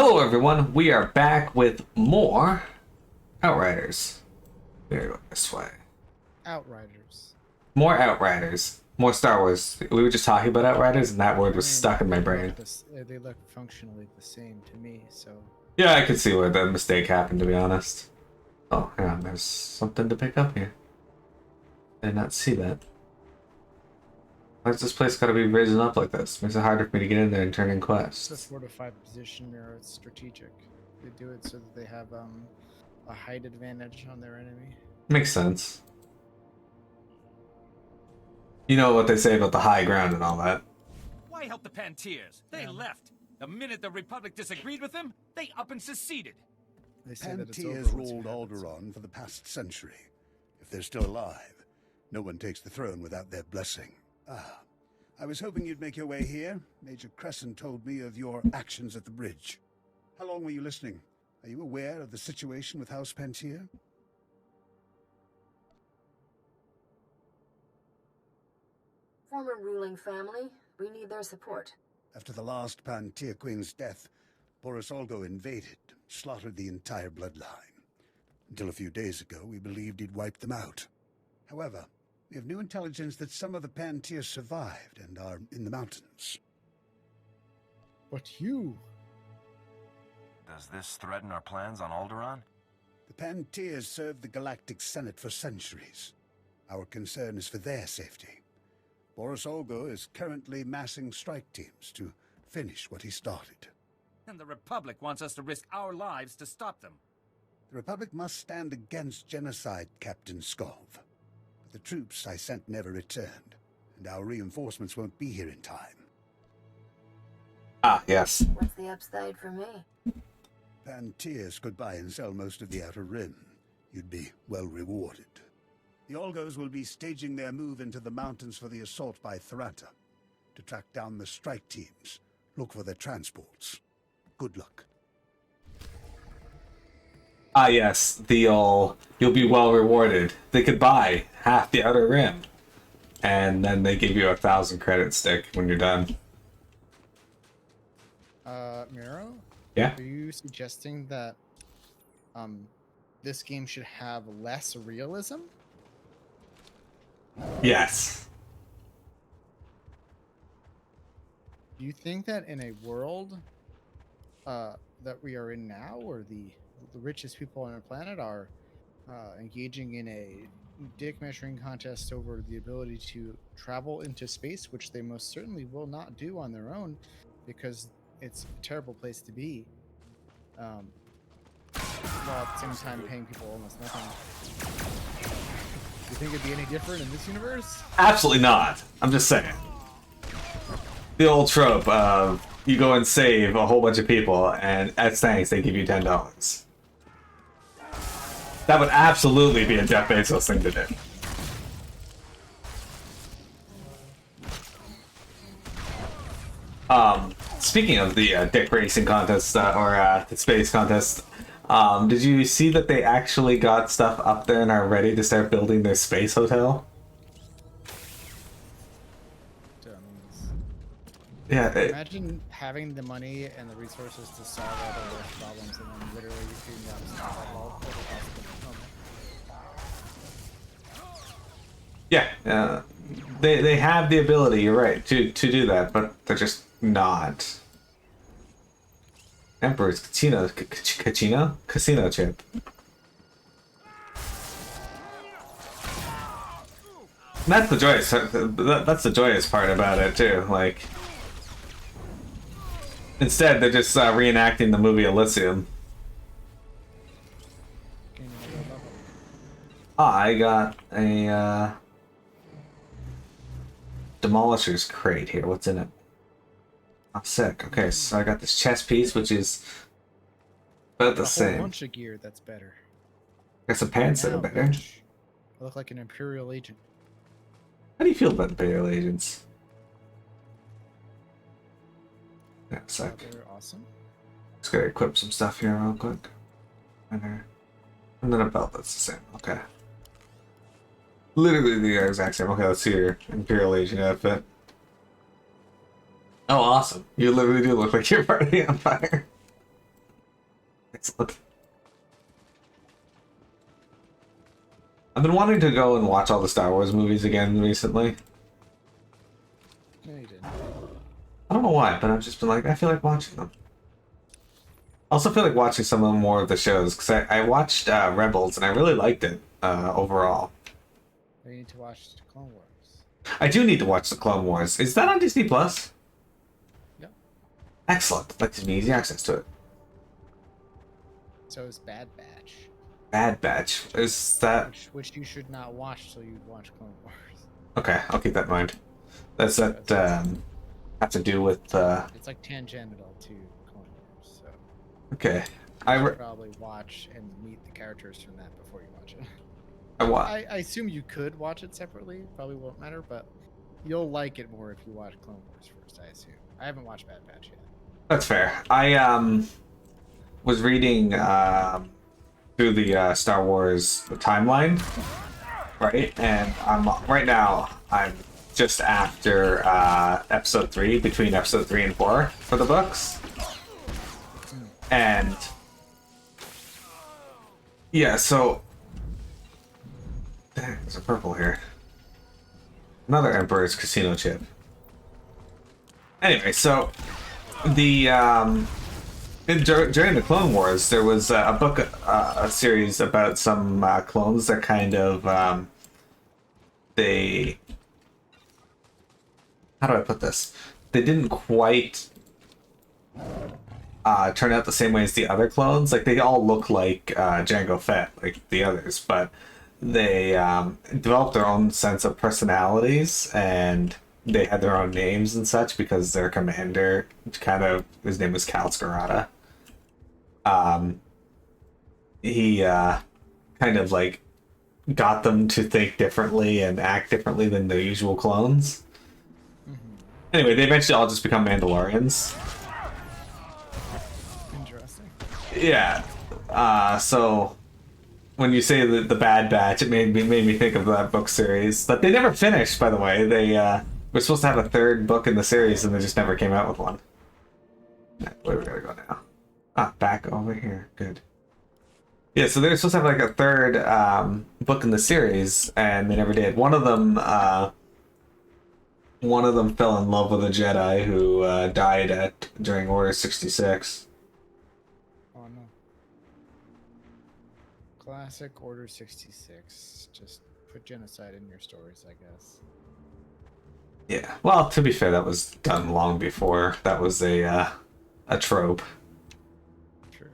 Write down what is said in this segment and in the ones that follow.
Hello everyone, we are back with more Outriders. We're gonna go this way. Outriders. More Outriders. More Star Wars. We were just talking about Outriders and that word was stuck in my brain. They look functionally the same to me, so... Yeah, I could see where the mistake happened, to be honest. Oh, hang on, there's something to pick up here. I did not see that. Why's this place gotta be risen up like this? Makes it harder for me to get in there and turn in quests. It's a fortified position mirror. It's strategic. They do it so that they have a height advantage on their enemy. Makes sense. You know what they say about the high ground and all that. Why help the Pantiers? They left. The minute the Republic disagreed with them, they up and seceded. They say that it's Pantiers over once ruled it happens. Alderaan for the past century. If they're still alive, no one takes the throne without their blessing. Ah, I was hoping you'd make your way here. Major Crescent told me of your actions at the bridge. How long were you listening? Are you aware of the situation with House Pantier? Former ruling family. We need their support. After the last Pantier Queen's death, House Ulgo invaded, slaughtered the entire bloodline. Until a few days ago, we believed he'd wiped them out. However, we have new intelligence that some of the Pantiers survived and are in the mountains. But you... Does this threaten our plans on Alderaan? The Pantiers served the Galactic Senate for centuries. Our concern is for their safety. House Ulgo is currently massing strike teams to finish what he started. And the Republic wants us to risk our lives to stop them. The Republic must stand against genocide, Captain Skov. But the troops I sent never returned, and our reinforcements won't be here in time. Ah, yes. What's the upside for me? Pantiers could buy and sell most of the Outer Rim. You'd be well rewarded. The Olgos will be staging their move into the mountains for the assault by Thrata. To track down the strike teams, look for their transports. Good luck. Ah, yes. You'll be well rewarded. They could buy half the Outer Rim. And then they give you 1,000 credit stick when you're done. Miro? Yeah? Are you suggesting that, this game should have less realism? Yes. Do you think that in a world that we are in now, where the richest people on our planet are engaging in a dick measuring contest over the ability to travel into space, which they most certainly will not do on their own because it's a terrible place to be, while at the same time paying people almost nothing? Do you think it'd be any different in this universe? Absolutely not. I'm just saying. The old trope of you go and save a whole bunch of people, and as thanks, they give you $10. That would absolutely be a Jeff Bezos thing to do. Speaking of the dick racing contest, or the space contest, did you see that they actually got stuff up there and are ready to start building their space hotel? Yeah. Imagine having the money and the resources to solve all the worst problems, and then literally being able to solve all the possible. Yeah, they have the ability, you're right, to do that, but they're just not. Emperor's Casino chip. That's the joyous. That's the joyous part about it too. Like, instead they're just reenacting the movie Elysium. I got a Demolisher's crate here. What's in it? Oh, sick. Okay, so I got this chest piece, which is about the A same. whole bunch of gear that's better. Got some pants that are Now, better. bitch, I look like an Imperial agent. How do you feel about Imperial agents? Yeah, Oh, sec. they're awesome. Just gotta equip some stuff here real quick. And then a belt that's the same. Okay. Literally the exact same. Okay, let's see your Imperial agent outfit. Oh, awesome. You literally do look like you're part of the Empire. Excellent. I've been wanting to go and watch all the Star Wars movies again recently. No, you didn't. I don't know why, but I've just been like, I feel like watching them. I also feel like watching some of the more of the shows, because I watched Rebels, and I really liked it overall. You need to watch Clone Wars. I do need to watch the Clone Wars. Is that on Disney Plus? Yep. Excellent. That gives me easy access to it. So is Bad Batch. Bad Batch. Is that... Which you should not watch till you watch Clone Wars. Okay, I'll keep that in mind. Does that have to do with... It's like tangential to Clone Wars, so... Okay. You should probably watch and meet the characters from that before you watch it. I assume you could watch it separately. Probably won't matter, but you'll like it more if you watch Clone Wars first, I assume. I haven't watched Bad Batch yet. That's fair. I was reading through the Star Wars timeline, right? And right now I'm just after episode 3, between episode 3 and 4 for the books. And yeah, so dang, there's a purple here. Another Emperor's Casino chip. Anyway, so the during the Clone Wars, there was a book, a series about some clones that kind of they. How do I put this? They didn't quite turn out the same way as the other clones. Like, they all look like Jango Fett, like the others, but they developed their own sense of personalities, and they had their own names and such, because their commander, his name was Cal Scarata. He kind of like got them to think differently and act differently than their usual clones. Anyway, they eventually all just become Mandalorians. Interesting. Yeah. So when you say the Bad Batch, it made me think of that book series. But they never finished, by the way. They were supposed to have a third book in the series, and they just never came out with one. Where we gotta go now? Back over here. Good. Yeah, so they were supposed to have like a third book in the series, and they never did. One of them fell in love with a Jedi who died during Order 66. Oh no. Classic Order 66. Just put genocide in your stories, I guess. Yeah. Well, to be fair, that was done long before. That was a trope. True.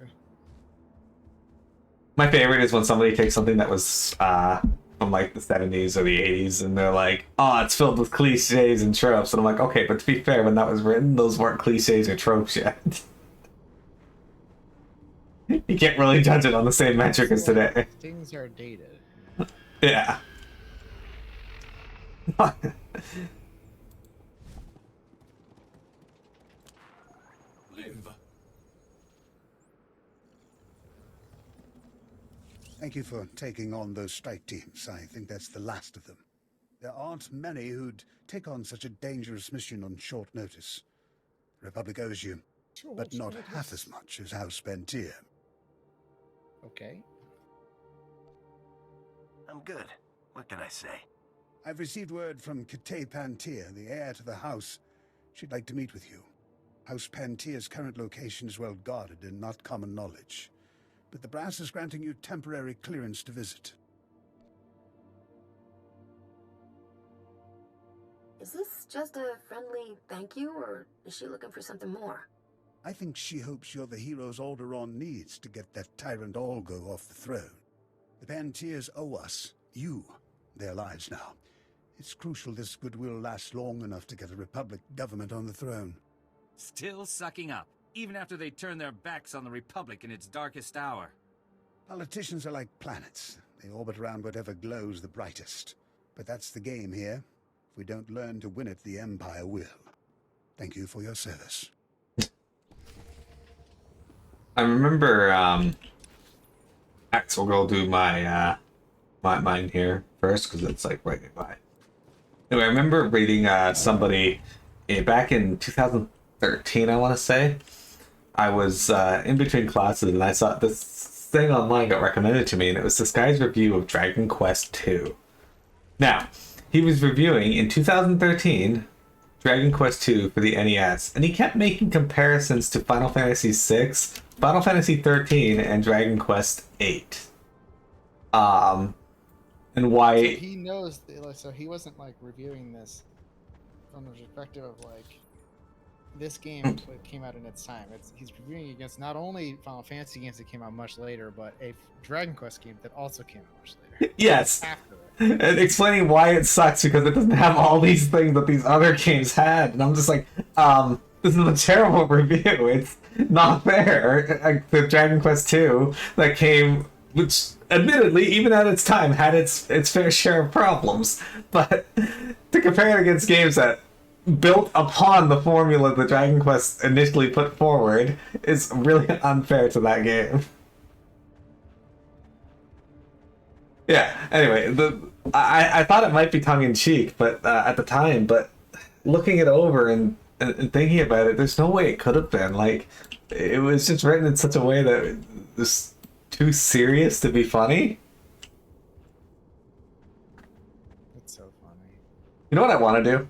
My favorite is when somebody takes something that was from like the 70s or the 80s, and they're like, oh, it's filled with cliches and tropes. And I'm like, okay, but to be fair, when that was written, those weren't cliches or tropes yet. You can't really judge it on the same metric as today. Things are dated. Yeah. Thank you for taking on those strike teams. I think that's the last of them. There aren't many who'd take on such a dangerous mission on short notice. The Republic owes you, but not half as much as House Pentier. Okay. I'm good. What can I say? I've received word from Kitay Pantier, the heir to the house. She'd like to meet with you. House Pantier's current location is well guarded and not common knowledge, but the brass is granting you temporary clearance to visit. Is this just a friendly thank you, or is she looking for something more? I think she hopes you're the heroes Alderaan needs to get that tyrant Ulgo off the throne. The Pantiers owe us, you, their lives now. It's crucial this goodwill lasts long enough to get a Republic government on the throne. Still sucking up, even after they turn their backs on the Republic in its darkest hour. Politicians are like planets. They orbit around whatever glows the brightest. But that's the game here. If we don't learn to win it, the Empire will. Thank you for your service. I remember, We'll go do my mine here first, because it's like right nearby. Anyway, I remember reading somebody back in 2013, I want to say. I was in between classes and I saw this thing online got recommended to me, and it was this guy's review of Dragon Quest II. Now, he was reviewing in 2013 Dragon Quest II for the NES, and he kept making comparisons to Final Fantasy VI, Final Fantasy XIII, and Dragon Quest VIII. And why... So he knows, so he wasn't like reviewing this from the perspective of like, this game came out in its time. He's reviewing against not only Final Fantasy games that came out much later, but a Dragon Quest game that also came out much later. Yes. After it. And explaining why it sucks because it doesn't have all these things that these other games had. And I'm just like, this is a terrible review. It's not fair. Like, the Dragon Quest II that came, which admittedly, even at its time, had its fair share of problems. But to compare it against games that built upon the formula the Dragon Quest initially put forward is really unfair to that game. Yeah, anyway, I thought it might be tongue-in-cheek but at the time, but looking it over and thinking about it, there's no way it could have been. Like, it was just written in such a way that it was too serious to be funny. It's so funny. You know what I want to do?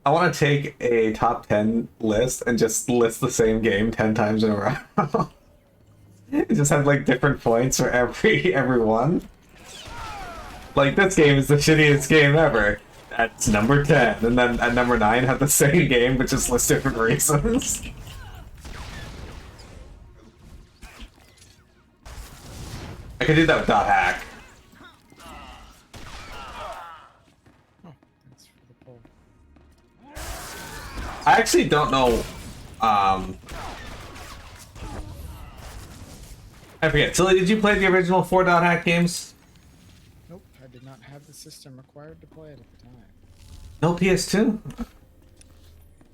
I want to take a top 10 list and just list the same game 10 times in a row. Just have, like, different points for every one. Like, this game is the shittiest game ever. That's number 10. And then at number 9 have the same game, but just list different reasons. I could do that with dot hack. Oh, thanks for the poll. I actually don't know. I forget. Tilly, did you play the original 4 dot hack games? Nope, I did not have the system required to play it at the time. No PS2?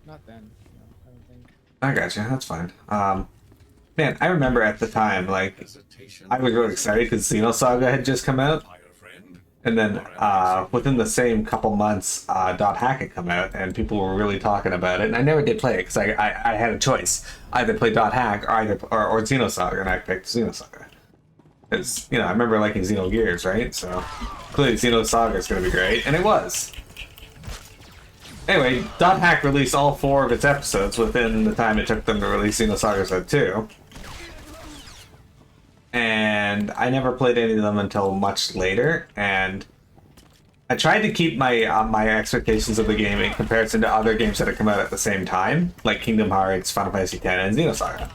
Not then, no, I don't think. I gotcha. That's fine. Man, I remember at the time, like, I was really excited because Xenosaga had just come out. And then within the same couple months, Dot Hack had come out, and people were really talking about it. And I never did play it because I had a choice: either play Dot Hack or Xenosaga, and I picked Xenosaga. Because, you know, I remember liking Xenogears, right? So clearly Xenosaga is going to be great, and it was. Anyway, Dot Hack released all 4 of its episodes within the time it took them to release Xenosaga Set 2. And I never played any of them until much later, and I tried to keep my expectations of the game in comparison to other games that had come out at the same time, like Kingdom Hearts, Final Fantasy X, and Xenosaga.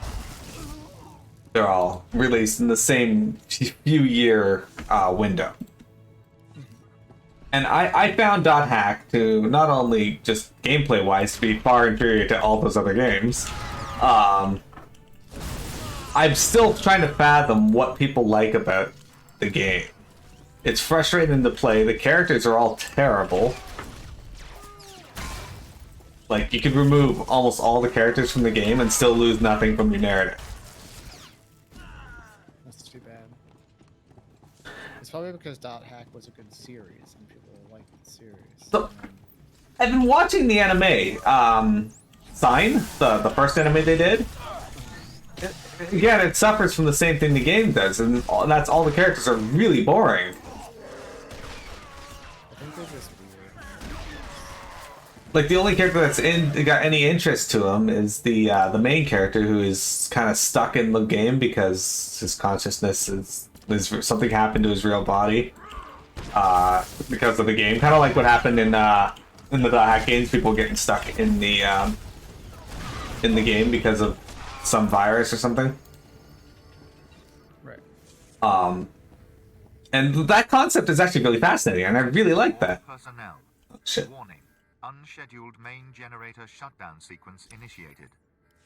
They're all released in the same few-year window. And I found Dot Hack to not only just gameplay-wise to be far inferior to all those other games, I'm still trying to fathom what people like about the game. It's frustrating to play. The characters are all terrible. Like, you could remove almost all the characters from the game and still lose nothing from your narrative. That's too bad. It's probably because Dot Hack was a good series and people liked the series. So, I've been watching the anime, Sign, the first anime they did. Again, it suffers from the same thing the game does, and that's all the characters are really boring. I think they're just weird. Like, the only character that's got any interest to him is the main character, who is kind of stuck in the game because his consciousness is something happened to his real body because of the game. Kind of like what happened in the Dot Hack games, people getting stuck in the game because of some virus or something. Right. And that concept is actually really fascinating, and I really like that. Personnel. Shit. Warning. Unscheduled main generator shutdown sequence initiated.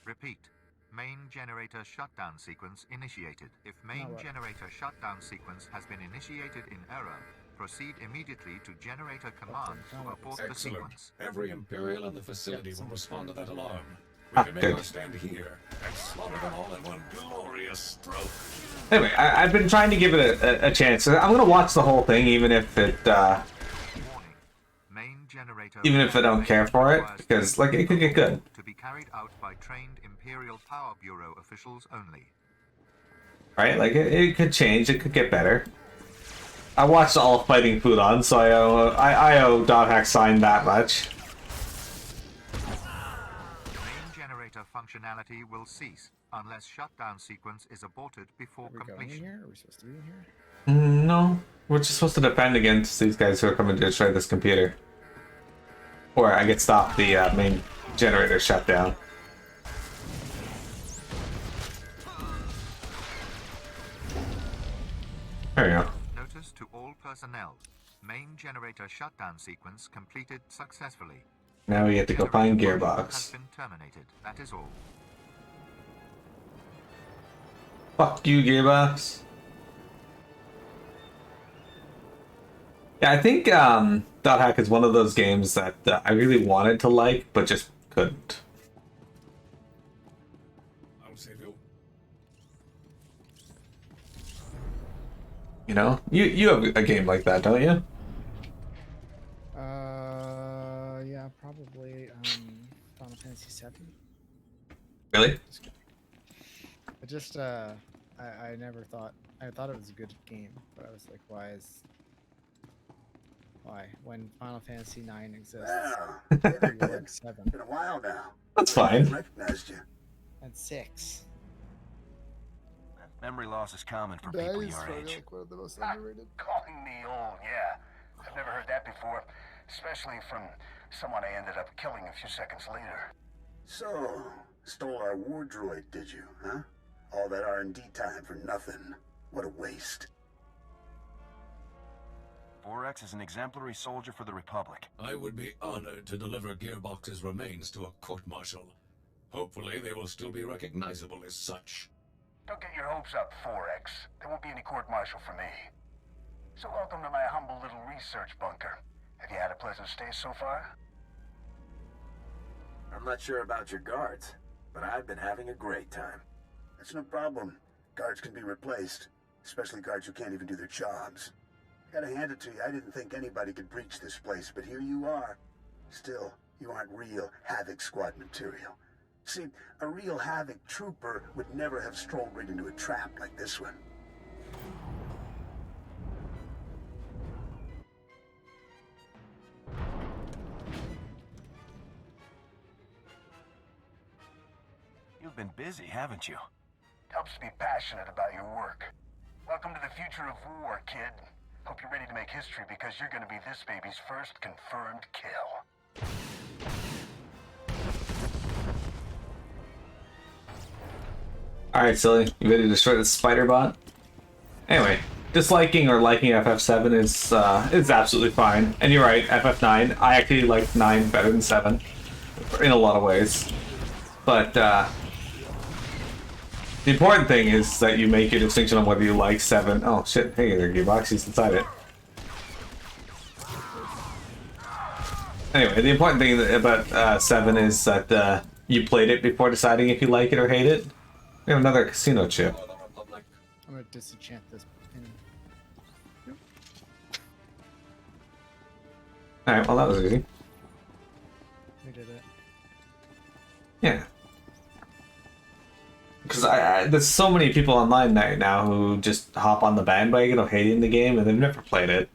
Repeat. Main generator shutdown sequence initiated. If main generator shutdown sequence has been initiated in error, proceed immediately to generator command to abort the sequence. Every Imperial in the facility will respond to that alarm. We Ah, can make good. our stand here and slaughter them all in one glorious stroke. Anyway, I've been trying to give it a chance. I'm gonna watch the whole thing, even if it Warning. Main generator even if I don't care for it, because like it could get good. to be carried out by trained Imperial Imperial Power Bureau officials only. Right? Like, it could change. It could get better. I watched all of Fighting Food on, so I owe Dothack sign that much. Main generator functionality will cease unless shutdown sequence is aborted before Are we going in completion. here? Are we supposed to be in here? No. We're just supposed to defend against these guys who are coming to destroy this computer. Or I get stopped the main generator shutdown. There we go. Notice to all personnel. Main generator shutdown sequence completed successfully. Now we get to go find Generator function Gearbox. has been terminated. That is all. Fuck you, Gearbox. Yeah, I think Dot Hack is one of those games that I really wanted to like, but just couldn't. I'll save you. You know? You have a game like that, don't you? Yeah, probably. Final Fantasy VII. Really? I just, I never thought. I thought it was a good game, but I was like, why? When Final Fantasy IX exists, Hey there, you kid. like 7 Been a while now. That's I fine. recognized you. and 6. Memory loss is common for That people is your probably age. like one of the most underrated. Calling me old, yeah. I've never heard that before, especially from someone I ended up killing a few seconds later. So, stole our war droid, did you, huh? All that R&D time for nothing. What a waste. 4X is an exemplary soldier for the Republic. I would be honored to deliver Gearbox's remains to a court-martial. Hopefully they will still be recognizable as such. Don't get your hopes up, 4X. There won't be any court-martial for me. So welcome to my humble little research bunker. Have you had a pleasant stay so far? I'm not sure about your guards, but I've been having a great time. That's no problem. Guards can be replaced, especially guards who can't even do their jobs. Gotta hand it to you, I didn't think anybody could breach this place, but here you are. Still, you aren't real Havoc Squad material. See, a real Havoc trooper would never have strolled right into a trap like this one. You've been busy, haven't you? Helps to be passionate about your work. Welcome to the future of war, kid. Hope you're ready to make history because you're gonna be this baby's first confirmed kill. Alright, silly. You ready to destroy the spider bot? Anyway, disliking or liking FF7 is absolutely fine. And you're right, FF9. I actually like 9 better than 7. In a lot of ways. But, the important thing is that you make your distinction on whether you like 7. Oh shit, hey there, Gearbox, he's inside it. Anyway, the important thing about 7 is that you played it before deciding if you like it or hate it. We have another casino chip. I'm gonna disenchant this pin. Alright, well that was easy. We did it. Yeah. Because there's so many people online right now who just hop on the bandwagon of hating the game and they've never played it.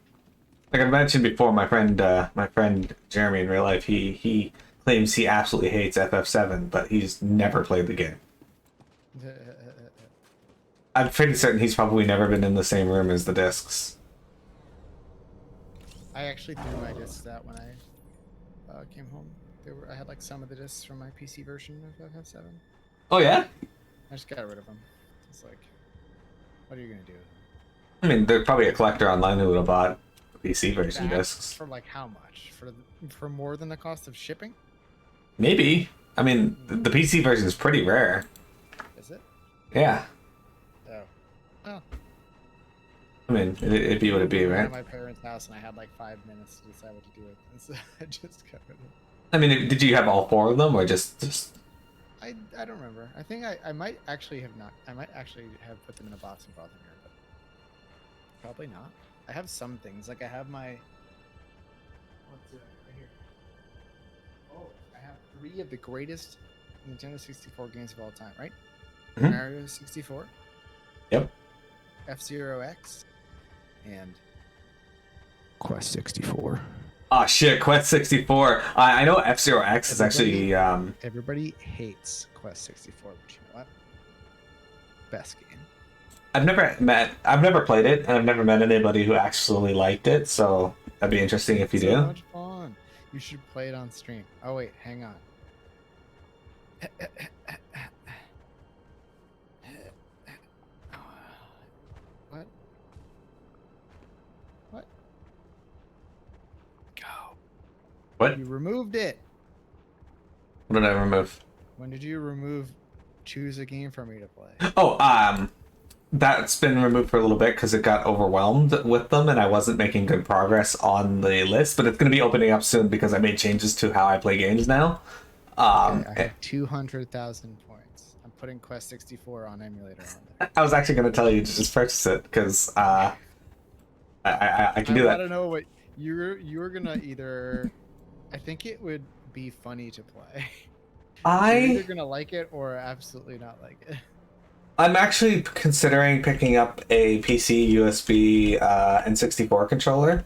Like I mentioned before, my friend Jeremy in real life, he claims he absolutely hates FF7, but he's never played the game. I'm pretty certain he's probably never been in the same room as the discs. I actually threw my discs out when I came home. I had like some of the discs from my PC version of FF7. Oh yeah? I just got rid of them. It's like, what are you gonna do? I mean, there's probably a collector online who would have bought the PC version discs. For like how much? For more than the cost of shipping? Maybe. I mean, the PC version is pretty rare. Is it? Yeah. Oh. Oh. I mean, it'd be what it'd be, right? At my parents' house, and I had like 5 minutes to decide what to do with it, and so I just got rid of it. I mean, did you have all 4 of them, or just... I don't remember. I think I might actually have not. I might actually have put them in a box and brought them here, but probably not. I have some things. Like I have my. What's it right here? Oh, I have 3 of the greatest Nintendo 64 games of all time, right? Mhm. Mario 64. Yep. F-Zero X. And Quest 64. Oh shit, Quest 64. I know F-Zero X is actually Everybody hates Quest 64, but you know what? Best game. I've never played it, and I've never met anybody who actually liked it, so that'd be interesting if you So do. much fun. You should play it on stream. Oh wait, hang on. What? What? Go. What? You removed it. What did I remove? When did you remove choose a game for me to play? Oh, that's been removed for a little bit because it got overwhelmed with them and I wasn't making good progress on the list, but it's going to be opening up soon because I made changes to how I play games now. Okay, I have 200,000 points. I'm putting Quest 64 on emulator on there. I was actually going to tell you to just purchase it because I can do that. I don't know what you're gonna either. I think it would be funny to play. You're either gonna like it or absolutely not like it. I'm actually considering picking up a PC USB N64 controller.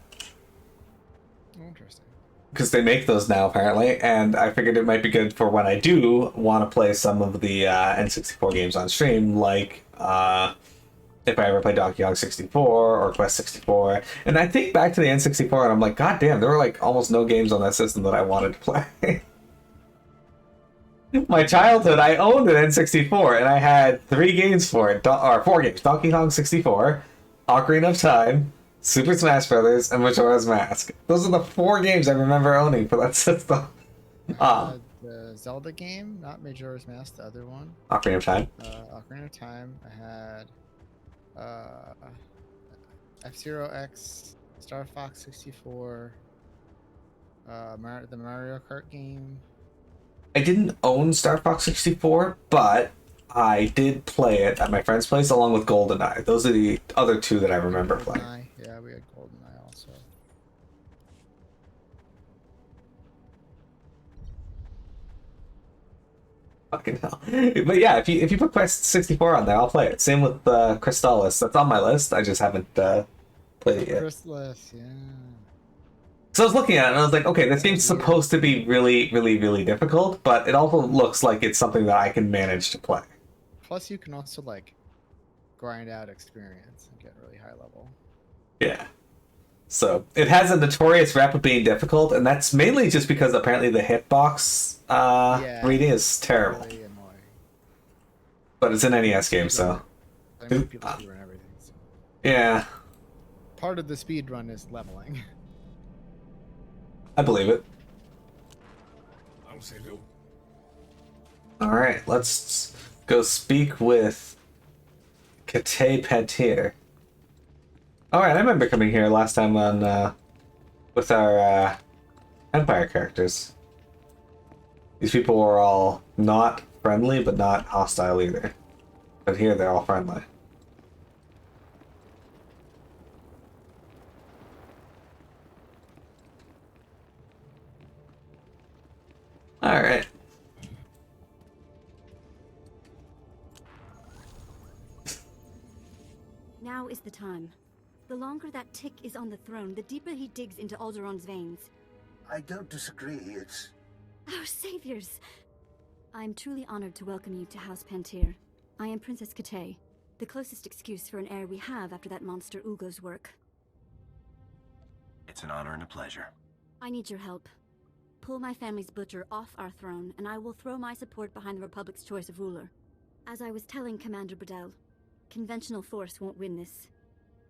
Interesting. Because they make those now, apparently, and I figured it might be good for when I do want to play some of the N64 games on stream, like if I ever play Donkey Kong 64 or Quest 64. And I think back to the N64, and I'm like, god damn, there were like almost no games on that system that I wanted to play. My childhood, I owned an N64, and I had 3 games for it, or 4 games. Donkey Kong 64, Ocarina of Time, Super Smash Brothers, and Majora's Mask. Those are the 4 games I remember owning for that system. The Zelda game, not Majora's Mask, the other one. Ocarina of Time. Ocarina of Time. I had F-Zero X, Star Fox 64, the Mario Kart game. I didn't own Star Fox 64, but I did play it at my friend's place along with GoldenEye. Those are the other 2 that I remember playing. Yeah, we had GoldenEye also. Fucking hell. But yeah, if you put Quest 64 on there, I'll play it. Same with Crystallis. That's on my list. I just haven't played it yet. Crystallis, yeah. So I was looking at it and I was like, okay, this game's supposed to be really, really, really difficult, but it also looks like it's something that I can manage to play. Plus, you can also like grind out experience and get really high level. Yeah. So it has a notorious rep of being difficult, and that's mainly just because apparently the hitbox reading is terrible. Really annoying. But it's an NES game, so. I mean, people speedrun everything. So. Yeah. Part of the speed run is leveling. I believe it. I'll say no. Alright, let's go speak with Kate Pantier. Alright, I remember coming here last time on with our Empire characters. These people were all not friendly, but not hostile either. But here they're all friendly. Alright. Now is the time. The longer that tick is on the throne, the deeper he digs into Alderaan's veins. I don't disagree. It's... Our saviors! I am truly honored to welcome you to House Pantier. I am Princess Kate, the closest excuse for an heir we have after that monster Ulgo's work. It's an honor and a pleasure. I need your help. Pull my family's butcher off our throne, and I will throw my support behind the Republic's choice of ruler. As I was telling Commander Bredel, conventional force won't win this.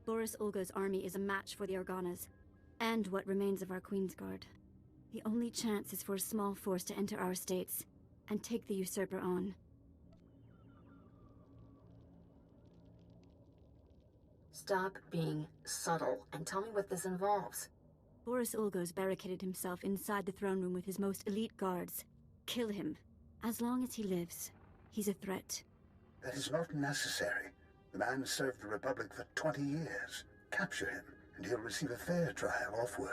Boris Ulgo's army is a match for the Organas, and what remains of our Queensguard. The only chance is for a small force to enter our states and take the Usurper on. Stop being subtle and tell me what this involves. Boris Ulgo's barricaded himself inside the throne room with his most elite guards. Kill him. As long as he lives, he's a threat. That is not necessary. The man served the Republic for 20 years. Capture him, and he'll receive a fair trial off-world.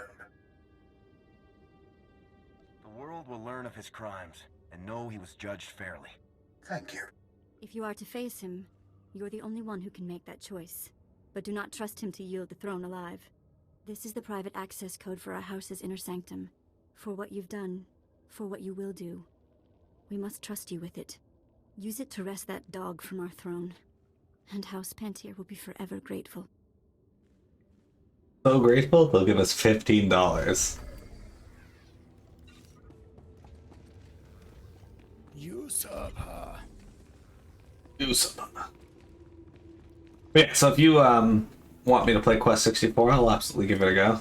The world will learn of his crimes, and know he was judged fairly. Thank you. If you are to face him, you're the only one who can make that choice. But do not trust him to yield the throne alive. This is the private access code for our house's inner sanctum. For what you've done, for what you will do. We must trust you with it. Use it to wrest that dog from our throne. And House Pantier will be forever grateful. So grateful, they'll give us $15. Usurper. Usurper. Yeah, so if you want me to play Quest 64, I'll absolutely give it a go.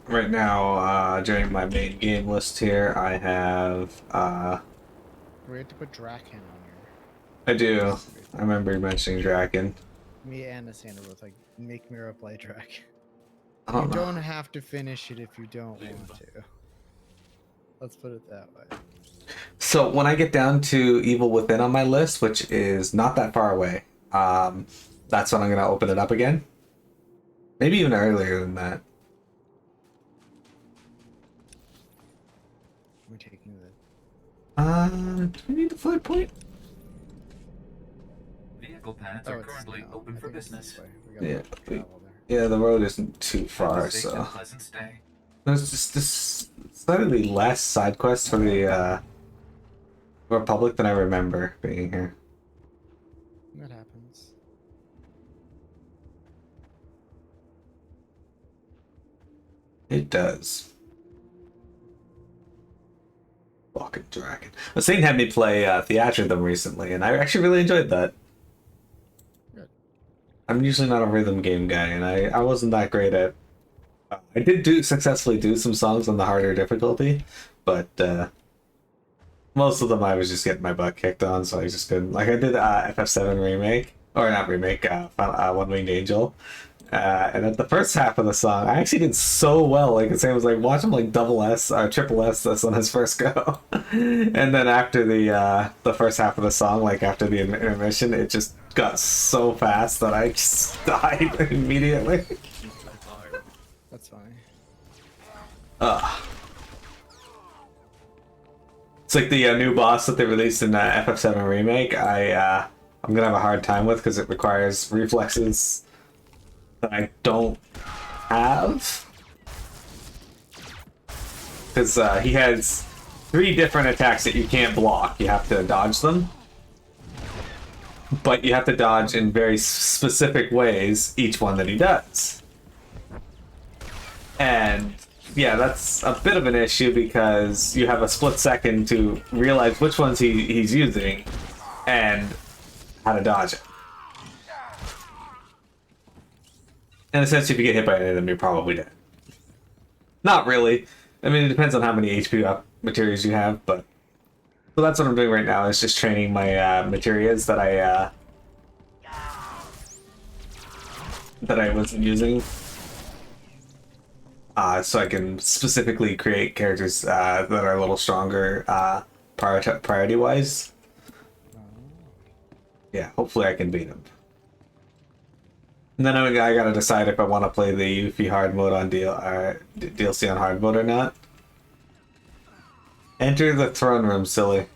Right now, during my main game list here, I have We had to put Draken on here. I do. I remember you mentioning Draken. Me and Asana both like make Mira play Draken. I don't You know. don't have to finish it if you don't want to. Let's put it that way. So when I get down to Evil Within on my list, which is not that far away, that's when I'm going to open it up again. Maybe even earlier than that. We're taking the Do we need the flight point? Vehicle paths Oh, are it's currently no, open I for think it's this business. way. We gotta Yeah, travel there. yeah, the road isn't too far, Have a safe so and pleasant stay. there's just this slightly less side quests for the Republic than I remember being here. That happens. It does. Fucking Dragon. Satan had me play Theatrhythm recently, and I actually really enjoyed that. Good. I'm usually not a rhythm game guy, and I wasn't that great at. I did successfully do some songs on the harder difficulty, but most of them I was just getting my butt kicked on, so I just couldn't. Like I did FF7 remake, or not remake, One Winged Angel. And at the first half of the song, I actually did so well. Like it was like watch him like triple S this on his first go, and then after the first half of the song, like after the intermission, it just got so fast that I just died immediately. That's fine. It's like the new boss that they released in FF7 remake. I'm gonna have a hard time with because it requires reflexes that I don't have. Because he has 3 different attacks that you can't block. You have to dodge them. But you have to dodge in very specific ways each one that he does. And yeah, that's a bit of an issue because you have a split second to realize which ones he's using and how to dodge it. In a sense, if you get hit by any of them, you're probably dead. Not really. I mean, it depends on how many HP up materials you have, but... So that's what I'm doing right now, is just training my materials that I wasn't using. So I can specifically create characters that are a little stronger priority-wise. Yeah, hopefully I can beat him. And then I gotta decide if I want to play the Yuffie hard mode on DLC on hard mode or not. Enter the throne room, silly.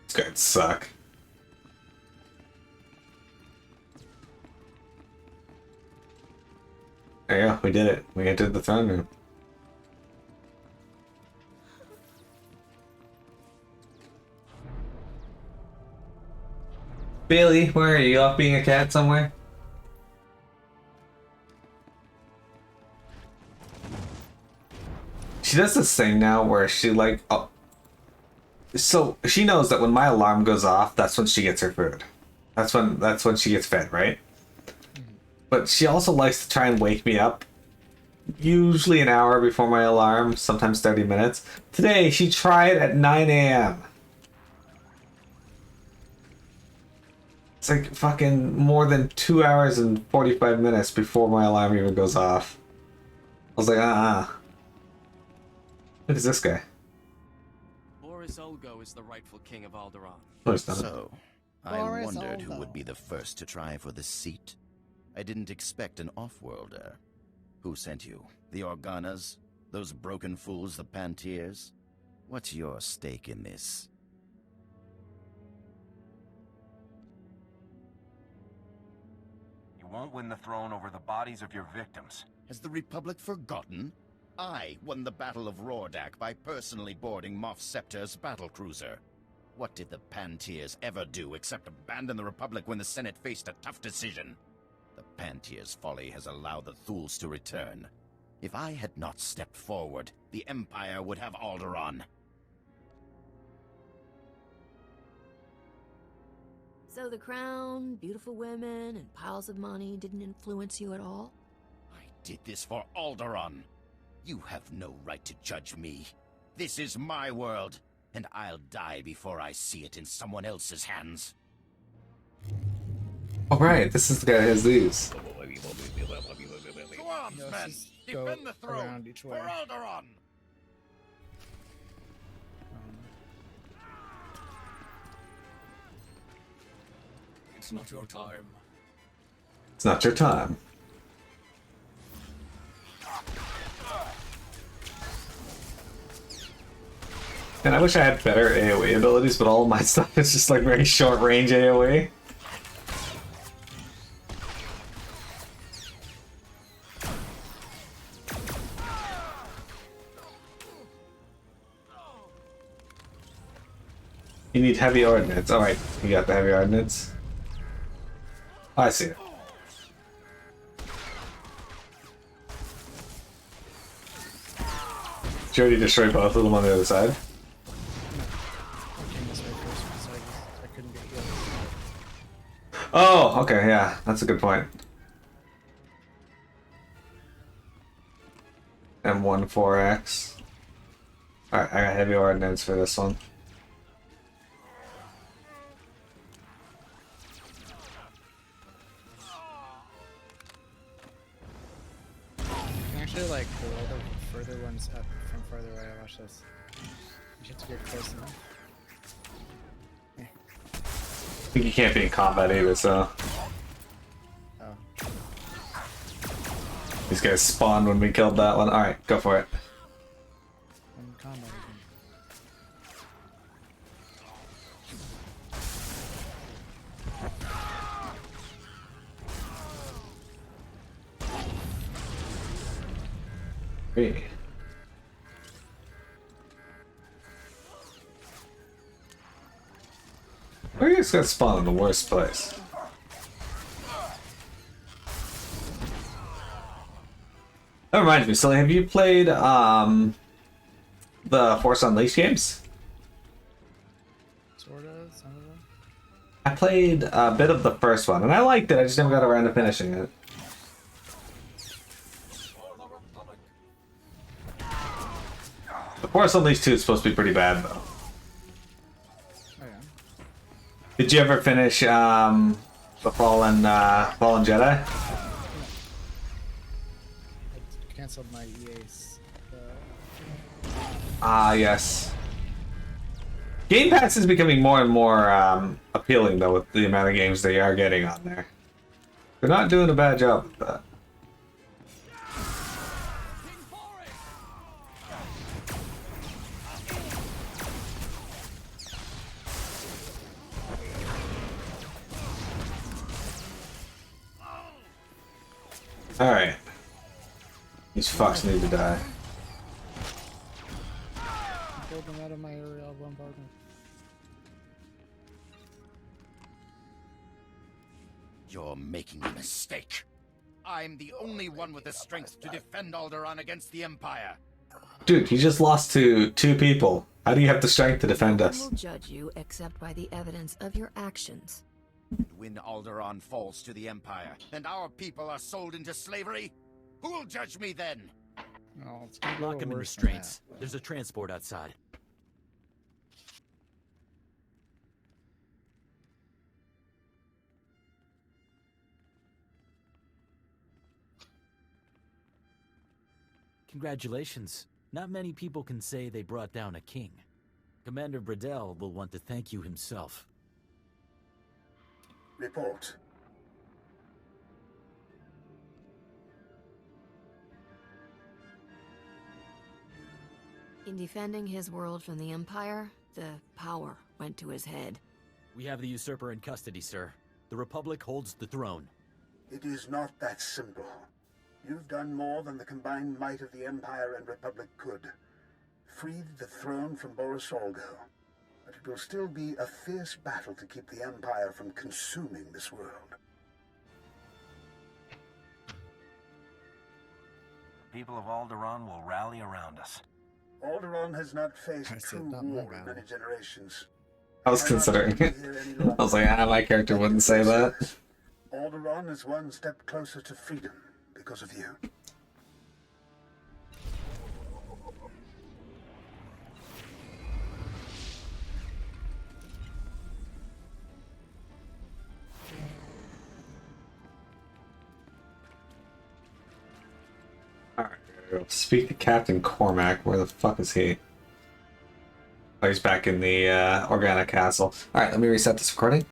These guys suck. There you go, we did it. We entered the throne room. Bailey, where are you? Off being a cat somewhere? She does this thing now where she like... Oh. So she knows that when my alarm goes off, that's when she gets her food. That's when she gets fed, right? But she also likes to try and wake me up. Usually an hour before my alarm, sometimes 30 minutes. Today, she tried at 9 a.m. It's like fucking more than 2 hours and 45 minutes before my alarm even goes off. I was like, Look at this guy. House Ulgo Ulgo is the rightful king of Alderaan. So, I Boris wondered who Ulgo. would be the first to try for this seat. I didn't expect an off-worlder. Who sent you? The Organas? Those broken fools, the Pantiers? What's your stake in this? You won't win the throne over the bodies of your victims. Has the Republic forgotten? I won the Battle of Rordak by personally boarding Moff Scepter's battlecruiser. What did the Pantiers ever do except abandon the Republic when the Senate faced a tough decision? The Pantiers' folly has allowed the Thuls to return. If I had not stepped forward, the Empire would have Alderaan. So the crown, beautiful women, and piles of money didn't influence you at all? I did this for Alderaan. You have no right to judge me. This is my world, and I'll die before I see it in someone else's hands. Alright, this is the guy who has these. To arms, men! Defend the throne for Alderaan! It's not your time. It's not your time. And I wish I had better AoE abilities, but all of my stuff is just like very short range AoE. You need heavy ordnance. Alright, you got the heavy ordnance. Oh, I see it. Did you already destroy both of them on the other side? Oh, okay, yeah, that's a good point. M1 4X. Alright, I got heavy ordnance for this one. Like blow the further ones up from further away. Watch this. You have to get close enough. I think you can't be in combat either, so. Oh. These guys spawned when we killed that one. Alright, go for it. In combat Hey. Where you guys got spawned in the worst place? That reminds me, Sully, have you played the Force Unleashed games? Sort of, some of them. I played a bit of the first one, and I liked it, I just never got around to finishing it. The Force Unleashed 2 is supposed to be pretty bad, though. Oh, yeah. Did you ever finish the Fallen Jedi? I canceled my EA's. Ah, yes. Game Pass is becoming more and more appealing, though, with the amount of games they are getting on there. They're not doing a bad job with that. Alright. These fucks need to die. Pulled them out of my area of bombardment. You're making a mistake. I'm the only one with the strength to defend Alderaan against the Empire. Dude, you just lost to 2 people. How do you have the strength to defend I us? will judge you except by the evidence of your actions. When Alderaan falls to the Empire, and our people are sold into slavery, who'll judge me then? Oh, it's gonna be a Lock little him in worse than restraints. There's a transport outside. Congratulations. Not many people can say they brought down a king. Commander Bradell will want to thank you himself. Report. In defending his world from the Empire, the power went to his head. We have the Usurper in custody, sir. The Republic holds the throne. It is not that simple. You've done more than the combined might of the Empire and Republic could. Freed the throne from House Ulgo. But it will still be a fierce battle to keep the Empire from consuming this world. The people of Alderaan will rally around us. Alderaan has not faced I said true not my war in battle. many generations. I was considering it. I was like, my character wouldn't say that. Alderaan is one step closer to freedom because of you. Alright, speak to Captain Cormac. Where the fuck is he? Oh, he's back in the Organic Castle. Alright, let me reset this recording.